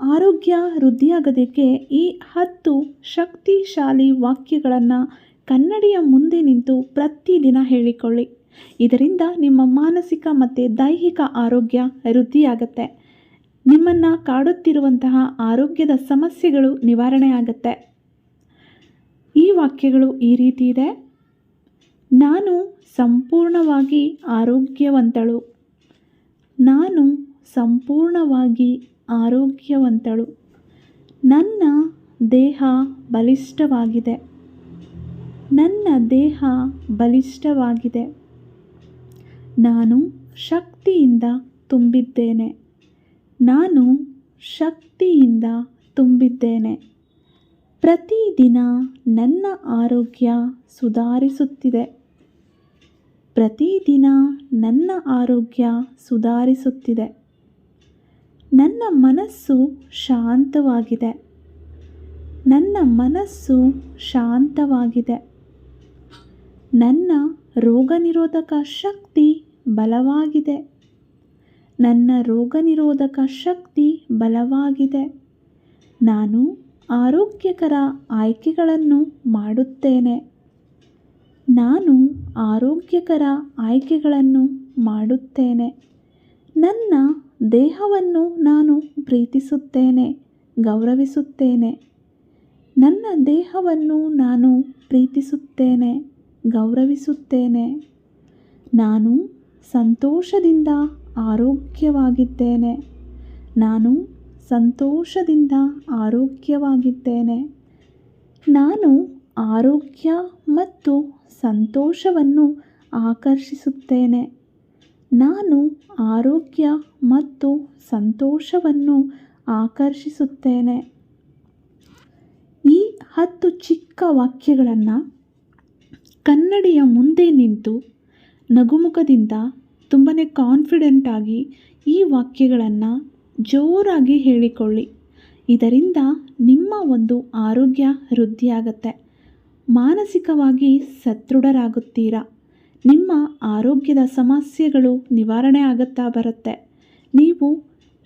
ಆರೋಗ್ಯ ವೃದ್ಧಿಯಾಗೋದಕ್ಕೆ ಈ 10 ಶಕ್ತಿಶಾಲಿ ವಾಕ್ಯಗಳನ್ನು ಕನ್ನಡಿಯ ಮುಂದೆ ನಿಂತು ಪ್ರತಿದಿನ ಹೇಳಿಕೊಳ್ಳಿ. ಇದರಿಂದ ನಿಮ್ಮ ಮಾನಸಿಕ ಮತ್ತು ದೈಹಿಕ ಆರೋಗ್ಯ ವೃದ್ಧಿಯಾಗುತ್ತೆ. ನಿಮ್ಮನ್ನು ಕಾಡುತ್ತಿರುವಂತಹ ಆರೋಗ್ಯದ ಸಮಸ್ಯೆಗಳು ನಿವಾರಣೆ ಆಗುತ್ತೆ. ಈ ವಾಕ್ಯಗಳು ಈ ರೀತಿ ಇದೆ: ನಾನು ಸಂಪೂರ್ಣವಾಗಿ ಆರೋಗ್ಯವಂತಳು. ನಾನು ಸಂಪೂರ್ಣವಾಗಿ ಆರೋಗ್ಯವಂತಳು. ನನ್ನ ದೇಹ ಬಲಿಷ್ಠವಾಗಿದೆ. ನನ್ನ ದೇಹ ಬಲಿಷ್ಠವಾಗಿದೆ. ನಾನು ಶಕ್ತಿಯಿಂದ ತುಂಬಿದ್ದೇನೆ. ನಾನು ಶಕ್ತಿಯಿಂದ ತುಂಬಿದ್ದೇನೆ. ಪ್ರತಿದಿನ ನನ್ನ ಆರೋಗ್ಯ ಸುಧಾರಿಸುತ್ತಿದೆ. ಪ್ರತಿದಿನ ನನ್ನ ಆರೋಗ್ಯ ಸುಧಾರಿಸುತ್ತಿದೆ. ನನ್ನ ಮನಸ್ಸು ಶಾಂತವಾಗಿದೆ. ನನ್ನ ಮನಸ್ಸು ಶಾಂತವಾಗಿದೆ. ನನ್ನ ರೋಗನಿರೋಧಕ ಶಕ್ತಿ ಬಲವಾಗಿದೆ. ನನ್ನ ರೋಗನಿರೋಧಕ ಶಕ್ತಿ ಬಲವಾಗಿದೆ. ನಾನು ಆರೋಗ್ಯಕರ ಆಯ್ಕೆಗಳನ್ನು ಮಾಡುತ್ತೇನೆ. ನಾನು ಆರೋಗ್ಯಕರ ಆಯ್ಕೆಗಳನ್ನು ಮಾಡುತ್ತೇನೆ. ನನ್ನ ದೇಹವನ್ನು ನಾನು ಪ್ರೀತಿಸುತ್ತೇನೆ, ಗೌರವಿಸುತ್ತೇನೆ. ನನ್ನ ದೇಹವನ್ನು ನಾನು ಪ್ರೀತಿಸುತ್ತೇನೆ, ಗೌರವಿಸುತ್ತೇನೆ. ನಾನು ಸಂತೋಷದಿಂದ ಆರೋಗ್ಯವಾಗಿದ್ದೇನೆ. ನಾನು ಸಂತೋಷದಿಂದ ಆರೋಗ್ಯವಾಗಿದ್ದೇನೆ. ನಾನು ಆರೋಗ್ಯ ಮತ್ತು ಸಂತೋಷವನ್ನು ಆಕರ್ಷಿಸುತ್ತೇನೆ. ನಾನು ಆರೋಗ್ಯ ಮತ್ತು ಸಂತೋಷವನ್ನು ಆಕರ್ಷಿಸುತ್ತೇನೆ. ಈ 10 ಚಿಕ್ಕ ವಾಕ್ಯಗಳನ್ನು ಕನ್ನಡಿಯ ಮುಂದೆ ನಿಂತು ನಗುಮುಖದಿಂದ ತುಂಬಾ ಕಾನ್ಫಿಡೆಂಟಾಗಿ ಈ ವಾಕ್ಯಗಳನ್ನು ಜೋರಾಗಿ ಹೇಳಿಕೊಳ್ಳಿ. ಇದರಿಂದ ನಿಮ್ಮ ಒಂದು ಆರೋಗ್ಯ ವೃದ್ಧಿಯಾಗತ್ತೆ. ಮಾನಸಿಕವಾಗಿ ಸದೃಢರಾಗುತ್ತೀರಾ. ನಿಮ್ಮ ಆರೋಗ್ಯದ ಸಮಸ್ಯೆಗಳು ನಿವಾರಣೆ ಆಗುತ್ತಾ ಬರುತ್ತೆ. ನೀವು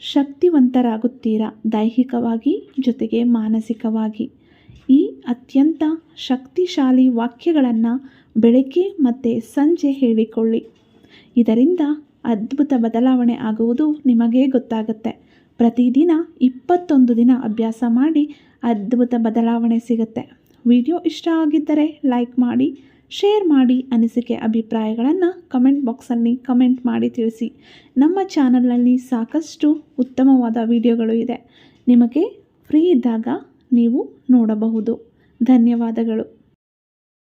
ಶಕ್ತಿವಂತರಾಗುತ್ತೀರಾ, ದೈಹಿಕವಾಗಿ ಜೊತೆಗೆ ಮಾನಸಿಕವಾಗಿ. ಈ ಅತ್ಯಂತ ಶಕ್ತಿಶಾಲಿ ವಾಕ್ಯಗಳನ್ನು ಬೆಳಗ್ಗೆ ಮತ್ತು ಸಂಜೆ ಹೇಳಿಕೊಳ್ಳಿ. ಇದರಿಂದ ಅದ್ಭುತ ಬದಲಾವಣೆ ಆಗುವುದು ನಿಮಗೇ ಗೊತ್ತಾಗುತ್ತೆ. ಪ್ರತಿದಿನ 21 ದಿನ ಅಭ್ಯಾಸ ಮಾಡಿ ಅದ್ಭುತ ಬದಲಾವಣೆ ಸಿಗುತ್ತೆ. ವಿಡಿಯೋ ಇಷ್ಟ ಆಗಿದ್ದರೆ ಲೈಕ್ ಮಾಡಿ, ಶೇರ್ ಮಾಡಿ. ಅನಿಸಿಕೆ ಅಭಿಪ್ರಾಯಗಳನ್ನು ಕಮೆಂಟ್ ಬಾಕ್ಸಲ್ಲಿ ಕಮೆಂಟ್ ಮಾಡಿ ತಿಳಿಸಿ. ನಮ್ಮ ಚಾನಲ್ನಲ್ಲಿ ಸಾಕಷ್ಟು ಉತ್ತಮವಾದ ವಿಡಿಯೋಗಳು ಇದೆ. ನಿಮಗೆ ಫ್ರೀ ಇದ್ದಾಗ ನೀವು ನೋಡಬಹುದು. ಧನ್ಯವಾದಗಳು.